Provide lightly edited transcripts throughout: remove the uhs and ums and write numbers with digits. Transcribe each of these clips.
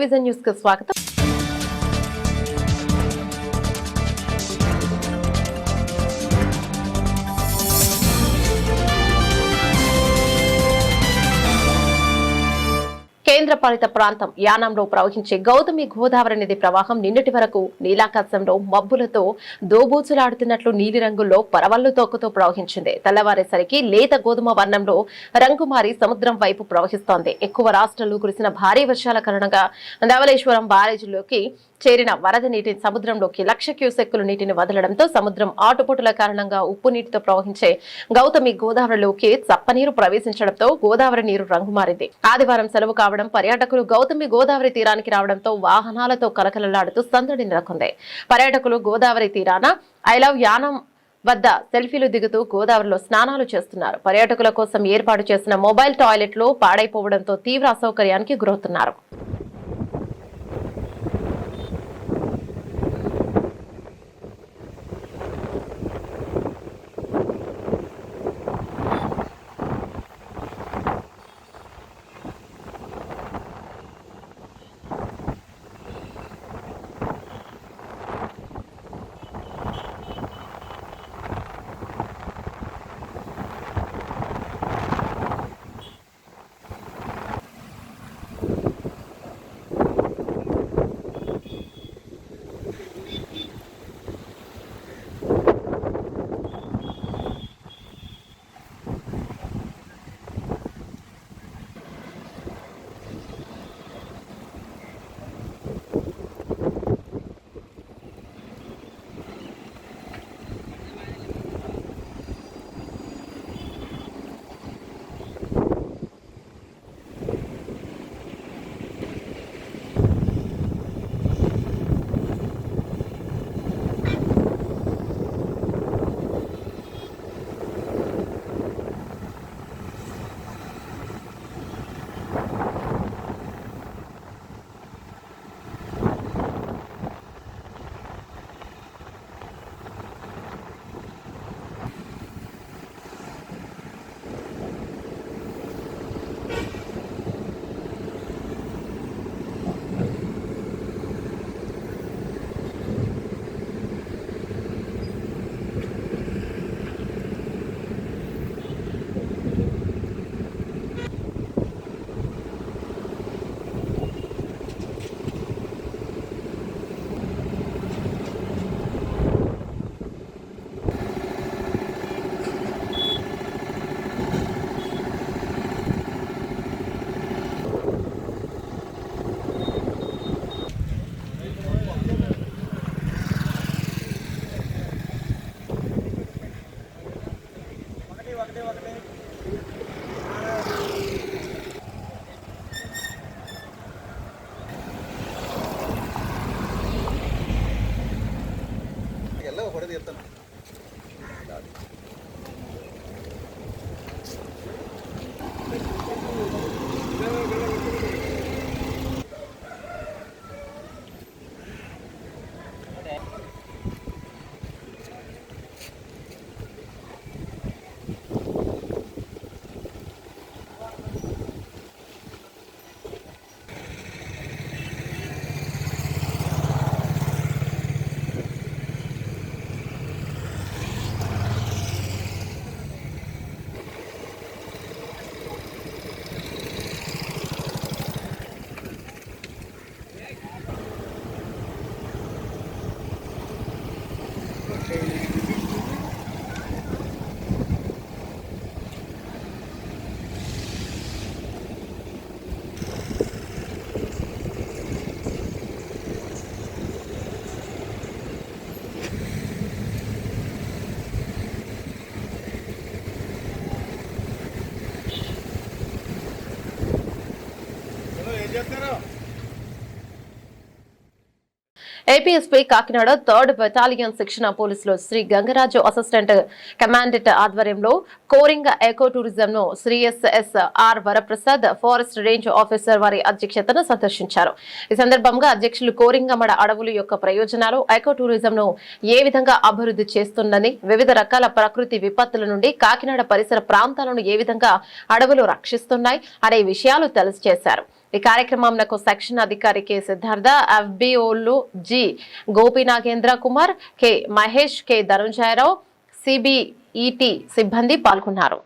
Vision news కు స్వాగతం. కేంద్రపాలిత ప్రాంతం యానాంలో ప్రవహించే గౌతమి గోదావరి నది ప్రవాహం నిన్నటి వరకు నీలాకాశంలో మబ్బులతో దోబూచులాడుతున్నట్లు నీలిరంగుల్లో పరవళ్లు తోకతో ప్రవహించింది. తెల్లవారేసరికి లేత గోధుమ వర్ణంలో రంగు మారి సముద్రం వైపు ప్రవహిస్తోంది. ఎక్కువ రాష్ట్రాలు కురిసిన భారీ వర్షాల కారణంగా ధవళేశ్వరం బ్యారేజీలోకి చేరిన వరద నీటిని సముద్రంలోకి 1,00,000 క్యూసెక్కుల నీటిని వదలడంతో సముద్రం ఆటుపోటుల కారణంగా ఉప్పు నీటితో ప్రవహించే గౌతమి గోదావరిలోకి చప్పనీరు ప్రవేశించడంతో గోదావరి నీరు రంగు మారింది. ఆదివారం సెలవు కావడం పర్యాటకులు గౌతమి గోదావరి తీరానికి రావడంతో వాహనాలతో కలకలలాడుతూ సందడి నెలకొంది. పర్యాటకులు గోదావరి తీరాన ఐ లవ్ యానం వద్ద సెల్ఫీలు దిగుతూ గోదావరిలో స్నానాలు చేస్తున్నారు. పర్యాటకుల కోసం ఏర్పాటు చేసిన మొబైల్ టాయిలెట్లు పాడైపోవడంతో తీవ్ర అసౌకర్యానికి గురవుతున్నారు. ఏపీఎస్పీ కాకినాడ 3rd బెటాలియన్ శిక్షణ పోలీసులు శ్రీ గంగరాజు అసిస్టెంట్ కమాండెంట్ ఆధ్వర్యంలో కోరింగ ఎకో టూరిజం ను Shri SSR Varaprasad forest range officer వారి అధ్యక్షతన సందర్శించారు. ఈ సందర్భంగా అధ్యక్షులు కోరింగమడ అడవుల యొక్క ప్రయోజనాలు, ఎకో టూరిజం ను ఏ విధంగా అభివృద్ధి చేస్తుందని, వివిధ రకాల ప్రకృతి విపత్తుల నుండి కాకినాడ పరిసర ప్రాంతాలను ఏ విధంగా అడవులు రక్షిస్తున్నాయి అనే విషయాలు తెలియజేశారు. ఈ కార్యక్రమంలో సెక్షన్ అధికారి కె సిద్ధార్థ, ఎఫ్బిఓలు G Gopi Nagendra Kumar, K Mahesh, K Dhanunjayarao, CBET సిబ్బంది పాల్గొన్నారు.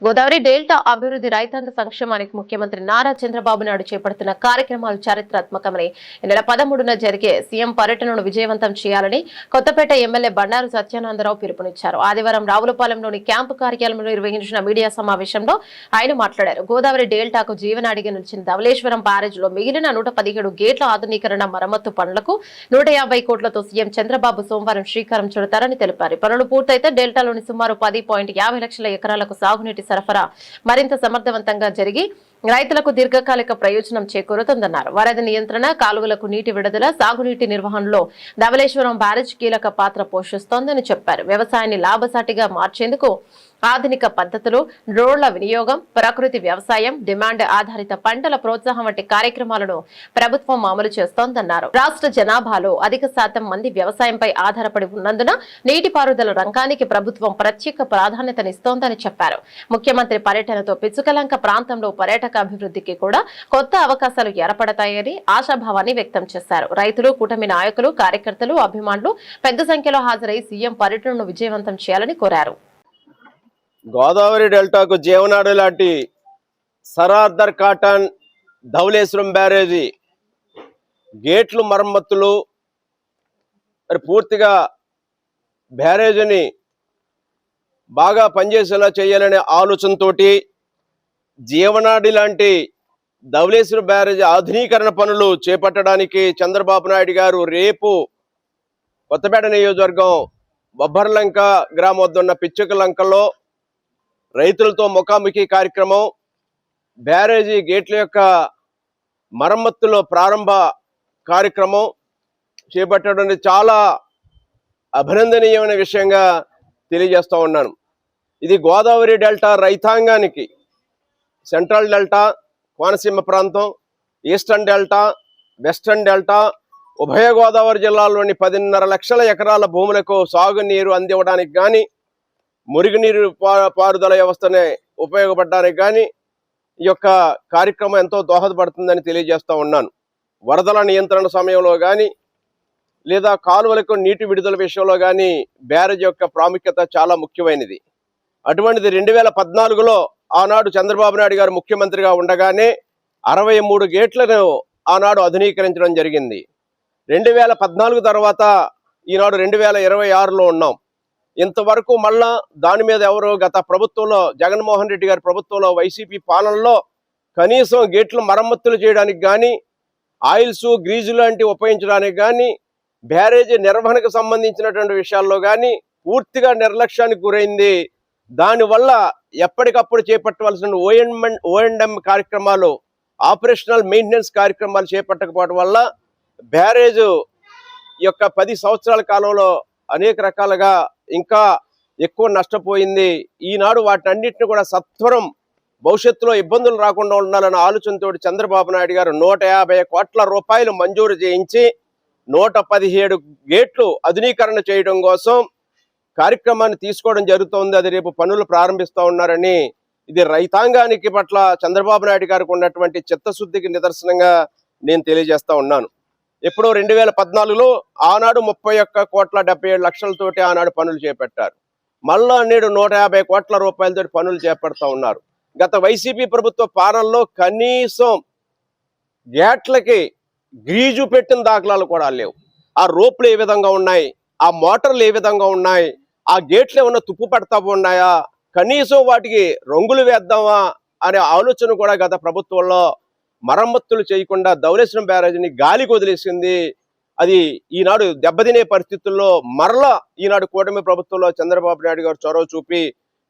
గోదావరి డెల్టా అభివృద్ధి రైతాంగ సంక్షేమానికి ముఖ్యమంత్రి నారా చంద్రబాబు నాయుడు చేపడుతున్న కార్యక్రమాలు చారిత్రాత్మకమని ఈ నెల 13న జరిగే సీఎం పర్యటనను విజయవంతం చేయాలని కొత్తపేట ఎమ్మెల్యే బండారు సత్యానందరావు పిలుపునిచ్చారు. ఆదివారం రావులపాలెంలోని క్యాంపు కార్యాలయంలో నిర్వహించిన మీడియా సమావేశంలో ఆయన మాట్లాడారు. గోదావరి డెల్టాకు జీవనాడిగా నిలిచిన ధవళేశ్వరం బ్యారేజ్ లో మిగిలిన 117 గేట్ల ఆధునీకరణ మరమ్మతు పనులకు 150 కోట్లతో సీఎం చంద్రబాబు సోమవారం శ్రీకారం చుడతారని తెలిపారు. పనులు పూర్తయితే డెల్టాలోని సుమారు 10.50 లక్షల ఎకరాలకు సాగునీటి సరఫరా మరింత సమర్థవంతంగా జరిగి రైతులకు దీర్ఘకాలిక ప్రయోజనం చేకూరుతుందన్నారు. వరద నియంత్రణ, కాలువలకు నీటి విడుదల, సాగునీటి నిర్వహణలో ధవళేశ్వరం బ్యారేజ్ కీలక పాత్ర పోషిస్తోందని చెప్పారు. వ్యవసాయాన్ని లాభసాటిగా మార్చేందుకు ఆధునిక పద్ధతులు, డ్రోన్ల వినియోగం, ప్రకృతి వ్యవసాయం, డిమాండ్ ఆధారిత పంటల ప్రోత్సాహం వంటి కార్యక్రమాలను ప్రభుత్వం అమలు చేస్తోందన్నారు. రాష్ట్ర జనాభాలో అధిక శాతం మంది వ్యవసాయంపై ఆధారపడి ఉన్నందున నీటిపారుదల రంగానికి ప్రభుత్వం ప్రత్యేక ప్రాధాన్యతనిస్తోందని చెప్పారు. ముఖ్యమంత్రి పర్యటనతో పిచ్చుకలంక ప్రాంతంలో పర్యాటక అభివృద్ధికి కూడా కొత్త అవకాశాలు ఏర్పడతాయని ఆశాభావాన్ని వ్యక్తం చేశారు. రైతులు, కూటమి నాయకులు, కార్యకర్తలు, అభిమానులు పెద్ద సంఖ్యలో హాజరై సీఎం పర్యటనను విజయవంతం చేయాలని కోరారు. గోదావరి డెల్టాకు జీవనాడి లాంటి సరార్దర్ కాటన్ ధవళేశ్వరం బ్యారేజీ గేట్లు మరమ్మతులు పూర్తిగా బ్యారేజీని బాగా పనిచేసేలా చేయాలనే ఆలోచనతో జీవనాడి లాంటి ధవళేశ్వరం బ్యారేజీ ఆధునీకరణ పనులు చేపట్టడానికి చంద్రబాబు నాయుడు గారు రేపు కొత్తపేట నియోజకవర్గం బొబ్బర్లంక గ్రామం వద్ద ఉన్న పిచ్చుకలంకలో రైతులతో ముఖాముఖి కార్యక్రమం, బ్యారేజీ గేట్ల యొక్క మరమ్మతులో ప్రారంభ కార్యక్రమం చేపట్టడం చాలా అభినందనీయమైన విషయంగా తెలియజేస్తూ ఉన్నాను. ఇది గోదావరి డెల్టా రైతాంగానికి సెంట్రల్ డెల్టా, కోనసీమ ప్రాంతం, ఈస్టర్న్ డెల్టా, వెస్టర్న్ డెల్టా, ఉభయ గోదావరి జిల్లాల్లోని 10.5 లక్షల ఎకరాల భూములకు సాగునీరు అందివ్వడానికి కానీ, మురుగునీరు పారుదల వ్యవస్థనే ఉపయోగపడడానికి కానీ ఈ యొక్క కార్యక్రమం ఎంతో దోహదపడుతుందని తెలియజేస్తూ ఉన్నాను. వరదల నియంత్రణ సమయంలో కానీ లేదా కాలువలకు నీటి విడుదల విషయంలో కానీ బ్యారేజ్ యొక్క ప్రాముఖ్యత చాలా ముఖ్యమైనది. అటువంటిది 2014లో ఆనాడు చంద్రబాబు నాయుడు గారు ముఖ్యమంత్రిగా ఉండగానే 63 గేట్లను ఆనాడు ఆధునీకరించడం జరిగింది. 2014 తర్వాత ఈనాడు 2026లో ఉన్నాం. ఇంతవరకు మళ్ళా దాని మీద ఎవరు గత ప్రభుత్వంలో జగన్మోహన్ రెడ్డి గారి ప్రభుత్వంలో వైసీపీ పాలనలో కనీసం గేట్లు మరమ్మతులు చేయడానికి కానీ, ఆయిల్స్, గ్రీజు లాంటివి ఉపయోగించడానికి కానీ, బ్యారేజీ నిర్వహణకు సంబంధించినటువంటి విషయాల్లో కానీ పూర్తిగా నిర్లక్ష్యానికి గురైంది. దానివల్ల ఎప్పటికప్పుడు చేపట్టవలసిన ఓఎండ్ఎం కార్యక్రమాలు, ఆపరేషనల్ మెయింటెనెన్స్ కార్యక్రమాలు చేపట్టకపోవడం వల్ల బ్యారేజ్ యొక్క 10 సంవత్సరాల కాలంలో అనేక రకాలుగా ఇంకా ఎక్కువ నష్టపోయింది. ఈనాడు వాటన్నిటిని కూడా సత్వరం భవిష్యత్తులో ఇబ్బందులు రాకుండా ఉండాలన్న ఆలోచనతో చంద్రబాబు నాయుడు గారు 150 కోట్ల రూపాయలు మంజూరు చేయించి 117 గేట్లు ఆధునీకరణ చేయడం కోసం కార్యక్రమాన్ని తీసుకోవడం జరుగుతోంది. అది రేపు పనులు ప్రారంభిస్తూ ఉన్నారని, ఇది రైతాంగానికి పట్ల చంద్రబాబు నాయుడు గారికి ఉన్నటువంటి చిత్తశుద్ధికి నిదర్శనంగా నేను తెలియజేస్తా ఉన్నాను. ఎప్పుడో 2014లో ఆనాడు 31,77,00,000తోటి ఆనాడు పనులు చేపట్టారు. మళ్ళా నేడు 150 కోట్ల రూపాయలతో పనులు చేపడతా ఉన్నారు. గత వైసీపీ ప్రభుత్వ పాలనలో కనీసం గేట్లకి గ్రీజు పెట్టిన దాఖలాలు కూడా లేవు. ఆ రోప్లు ఏ విధంగా ఉన్నాయి, ఆ మోటార్లు ఏ విధంగా ఉన్నాయి, ఆ గేట్లు ఏమన్నా తుప్పు పడతా ఉన్నాయా, కనీసం వాటికి రంగులు వేద్దామా అనే ఆలోచన కూడా గత ప్రభుత్వంలో మరమ్మతులు చేయకుండా ధవళేశ్వరం బ్యారేజీని గాలికి వదిలేసింది. అది ఈనాడు దెబ్బతినే పరిస్థితుల్లో మరలా ఈనాడు కూటమి ప్రభుత్వంలో చంద్రబాబు నాయుడు గారు చొరవ చూపి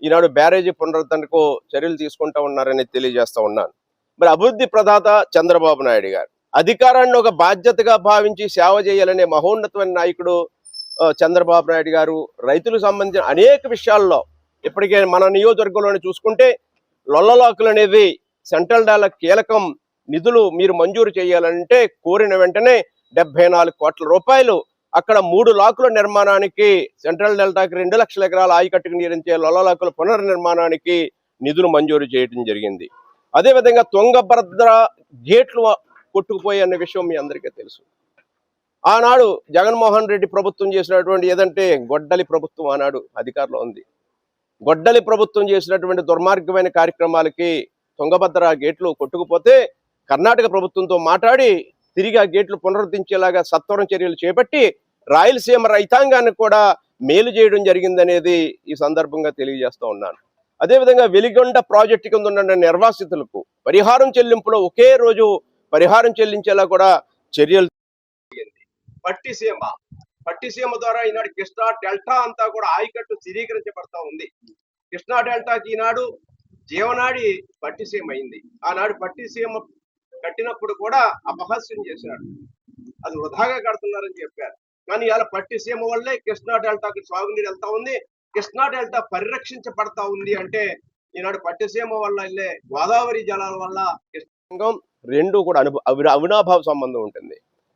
ఈనాడు బ్యారేజీ పునరుద్ధరణకు చర్యలు తీసుకుంటా ఉన్నారని తెలియజేస్తా ఉన్నాను. మరి అభివృద్ధి ప్రదాత చంద్రబాబు నాయుడు గారు అధికారాన్ని ఒక బాధ్యతగా భావించి సేవ చేయాలనే మహోన్నతమైన నాయకుడు చంద్రబాబు నాయుడు గారు. రైతులకు సంబంధించిన అనేక విషయాల్లో ఇప్పటికే మన నియోజకవర్గంలోనే చూసుకుంటే లొల్లలాకులు అనేది సెంట్రల్ డాల కీలకం నిధులు మీరు మంజూరు చేయాలంటే కోరిన వెంటనే 74 కోట్ల రూపాయలు అక్కడ 3 లాకుల నిర్మాణానికి సెంట్రల్ డెల్టాకి 2 లక్షల ఎకరాల ఆయకట్టుకు నీరించే లొల్లలాకుల పునర్నిర్మాణానికి నిధులు మంజూరు చేయడం జరిగింది. అదేవిధంగా తుంగభద్ర గేట్లు కొట్టుకుపోయే అనే విషయం మీ అందరికీ తెలుసు. ఆనాడు జగన్మోహన్ రెడ్డి ప్రభుత్వం చేసినటువంటి ఏదంటే గొడ్డలి ప్రభుత్వం ఆనాడు అధికారంలో ఉంది. గొడ్డలి ప్రభుత్వం చేసినటువంటి దుర్మార్గమైన కార్యక్రమాలకి తుంగభద్ర గేట్లు కొట్టుకుపోతే కర్ణాటక ప్రభుత్వంతో మాట్లాడి తిరిగి ఆ గేట్లు పునరుద్ధరించేలాగా సత్వరం చర్యలు చేపట్టి రాయలసీమ రైతాంగాన్ని కూడా మేలు చేయడం జరిగిందనేది ఈ సందర్భంగా తెలియజేస్తూ ఉన్నాను. అదేవిధంగా వెలిగొండ ప్రాజెక్టు కింద ఉన్న నిర్వాసితులకు పరిహారం చెల్లింపులో ఒకే రోజు పరిహారం చెల్లించేలా కూడా చర్యలు. పట్టిసీమ ద్వారా ఈనాడు కృష్ణా డెల్టా అంతా కూడా ఆయకట్టు స్థిరీకరించబడతా ఉంది. కృష్ణా డెల్టాకి ఈనాడు జీవనాడి పట్టిసీమ అయింది. ఆనాడు పట్టిసీమ కట్టినప్పుడు కూడా అపహాస్యం చేశాడు, అది వృధాగా కడుతున్నారని చెప్పారు. కానీ ఇలా పట్టిసీమ వల్లే కృష్ణా డెల్టాకి సాగునీరు వెళ్తా ఉంది, కృష్ణా డెల్టా పరిరక్షించబడతా ఉంది. అంటే ఈనాడు పట్టిసీమ వల్ల వెళ్ళే గోదావరి జలాల వల్ల రెండు కూడా అవినాభావ సంబంధం ఉంటుంది.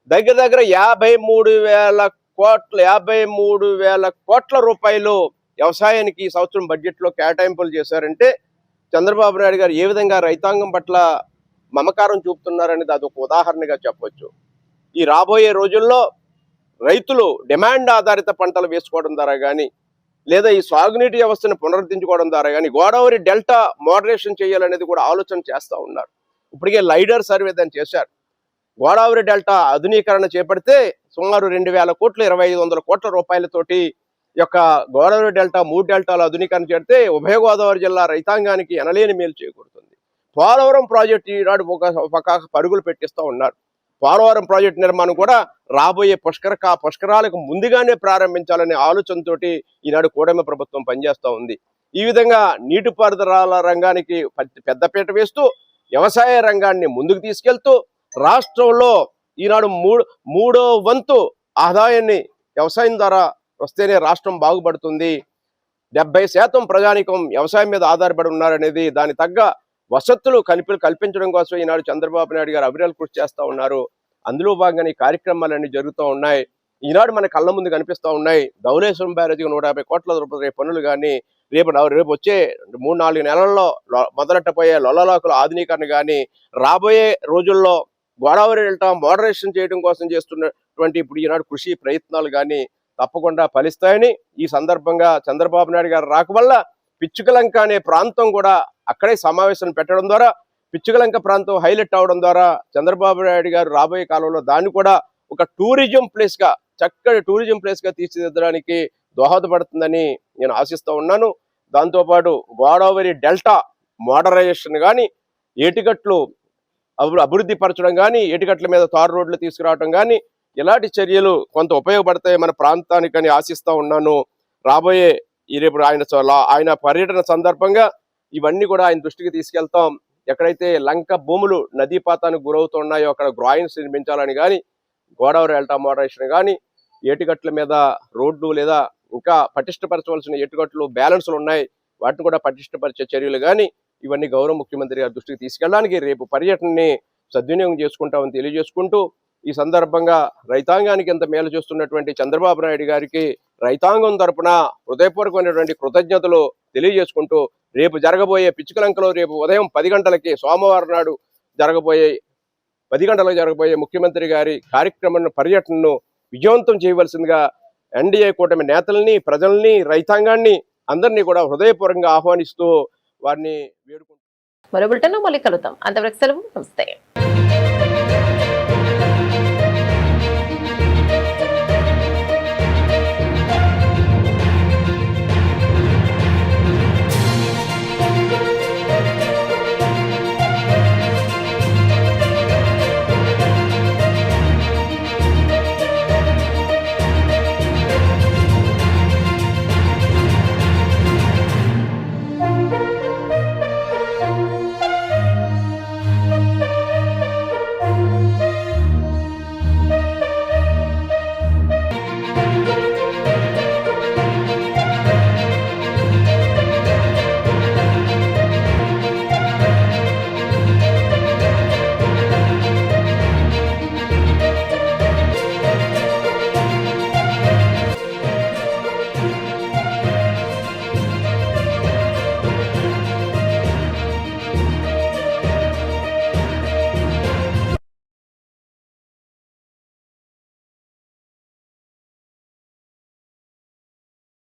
దగ్గర దగ్గర 53,000 కోట్ల రూపాయలు వ్యవసాయానికి ఈ సంవత్సరం బడ్జెట్లో కేటాయింపులు చేశారంటే చంద్రబాబు నాయుడు గారు ఏ విధంగా రైతాంగం పట్ల మమకారం చూపుతున్నారనేది అదొక ఉదాహరణగా చెప్పొచ్చు. ఈ రాబోయే రోజుల్లో రైతులు డిమాండ్ ఆధారిత పంటలు వేసుకోవడం ద్వారా కానీ లేదా ఈ సాగునీటి వ్యవస్థను పునరుద్ధరించుకోవడం ద్వారా కానీ గోదావరి డెల్టా మోడరేషన్ చేయాలనేది కూడా ఆలోచన చేస్తూ ఉన్నారు. ఇప్పటికే లైడర్ సర్వే దాన్ని చేశారు. గోదావరి డెల్టా ఆధునీకరణ చేపడితే సుమారు 2,000 కోట్లు 2,500 కోట్ల రూపాయలతోటి యొక్క గోదావరి డెల్టా 3 డెల్టాలు ఆధునీకరణ చేస్తే ఉభయ గోదావరి జిల్లా రైతాంగానికి ఎనలేని మేలు చేకూరుతుంది. పోలవరం ప్రాజెక్టు ఈనాడు ఒక పరుగులు పెట్టిస్తూ ఉన్నారు. పోలవరం ప్రాజెక్టు నిర్మాణం కూడా రాబోయే పుష్కరాలకు ముందుగానే ప్రారంభించాలనే ఆలోచనతోటి ఈనాడు కూటమి ప్రభుత్వం పనిచేస్తూ ఉంది. ఈ విధంగా నీటిపారుదల రంగానికి పెద్దపీట వేస్తూ వ్యవసాయ రంగాన్ని ముందుకు తీసుకెళ్తూ రాష్ట్రంలో ఈనాడు మూడో వంతు ఆదాయాన్ని వ్యవసాయం ద్వారా వస్తేనే రాష్ట్రం బాగుపడుతుంది. 70% ప్రజానికం వ్యవసాయం మీద ఆధారపడి ఉన్నారనేది దాని తగ్గ వసతులు కల్పించడం కోసం ఈనాడు చంద్రబాబు నాయుడు గారు అవిరల్ కృషి చేస్తూ ఉన్నారు. అందులో భాగంగా ఈ కార్యక్రమాలన్నీ జరుగుతూ ఉన్నాయి. ఈనాడు మన కళ్ళ ముందు కనిపిస్తూ ఉన్నాయి. ధవళేశ్వరం బ్యారేజీకి 150 కోట్ల రూపాయల పనులు కానీ రేపు వచ్చే 3-4 నెలల్లో మొదలెట్టపోయే లొల్లలాకుల ఆధునీకరణ కానీ రాబోయే రోజుల్లో గోదావరి డెల్టా మోడరేషన్ చేయడం కోసం చేస్తున్నటువంటి ఇప్పుడు ఈనాడు కృషి ప్రయత్నాలు కానీ తప్పకుండా ఫలిస్తాయని ఈ సందర్భంగా చంద్రబాబు నాయుడు గారు రాక వల్ల పిచ్చుకలంక అనే ప్రాంతం కూడా అక్కడే సమావేశం పెట్టడం ద్వారా పిచ్చుకలంక ప్రాంతం హైలైట్ అవడం ద్వారా చంద్రబాబు నాయుడు గారు రాబోయే కాలంలో దాన్ని కూడా ఒక టూరిజం ప్లేస్గా చక్కటి టూరిజం ప్లేస్గా తీర్చిదిద్దడానికి దోహదపడుతుందని నేను ఆశిస్తూ ఉన్నాను. దాంతోపాటు గోదావరి డెల్టా మోడరైజేషన్ కానీ ఏటిగట్లు అభివృద్ధి పరచడం కానీ ఏటిగట్ల మీద తారు రోడ్లు తీసుకురావడం కానీ ఇలాంటి చర్యలు కొంత ఉపయోగపడతాయి మన ప్రాంతానికని ఆశిస్తూ ఉన్నాను. రాబోయే రేపు ఆయన పర్యటన సందర్భంగా ఇవన్నీ కూడా ఆయన దృష్టికి తీసుకెళ్తాం. ఎక్కడైతే లంక భూములు నదీపాతానికి గురవుతున్నాయో అక్కడ గ్రాయిన్స్ నిర్మించాలని కానీ గోదావరి డెల్టా మోడరేషన్ కానీ ఏటిగట్ల మీద రోడ్లు లేదా ఇంకా పటిష్టపరచవలసిన ఏటిగట్లు బ్యాలెన్స్లు ఉన్నాయి వాటిని కూడా పటిష్టపరిచే చర్యలు కానీ ఇవన్నీ గౌరవ ముఖ్యమంత్రి గారి దృష్టికి తీసుకెళ్ళడానికి రేపు పర్యటనని సద్వినియోగం చేసుకుంటామని తెలియజేసుకుంటూ ఈ సందర్భంగా రైతాంగానికి ఎంత మేలు చేస్తున్నటువంటి చంద్రబాబు నాయుడు గారికి రైతాంగం తరపున హృదయపూర్వకమైనటువంటి కృతజ్ఞతలు తెలియజేసుకుంటూ రేపు జరగబోయే పిచ్చుకలంకలో రేపు ఉదయం 10 గంటలకి సోమవారం నాడు 10 గంటలకు జరగబోయే ముఖ్యమంత్రి గారి కార్యక్రమాన్ని పర్యటనను విజయవంతం చేయవలసిందిగా ఎన్డీఏ కూటమి నేతల్ని ప్రజల్ని రైతాంగాన్ని అందరినీ కూడా హృదయపూర్వకంగా ఆహ్వానిస్తూ వారిని వేడుకుంటున్నాను. మరో బులెటిన్లో మళ్ళీ కలుద్దాం. అంతవరకు సెలవు. నమస్తే.